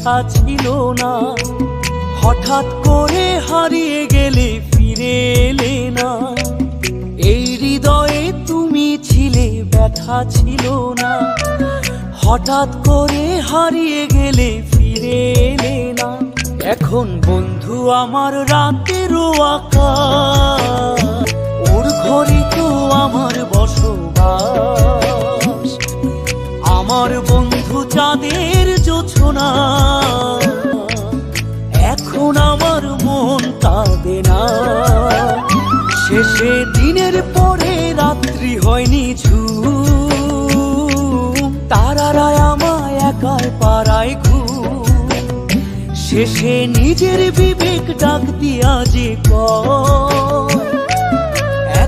কথা ছিল না। হঠাৎ করে হারিয়ে গেলে ফিরে এলে না। এই হৃদয়ে তুমি ছিলে, ব্যথা ছিল না। হঠাৎ করে হারিয়ে গেলে ফিরে এলে না। এখন বন্ধু আমার রাতেরও আকাশ, ওর ঘরে তো আমার বসবাস। আমার বন্ধু চাঁদের জোছনা, এখন আমার মন কাঁদে না। শেষে দিনের পরে রাত্রি হয়নি ঝুম, তারারা আমায় একাই পাড়ায় ঘুম। শেষে নিজের বিবেক ডাক দিয়া যে কয়,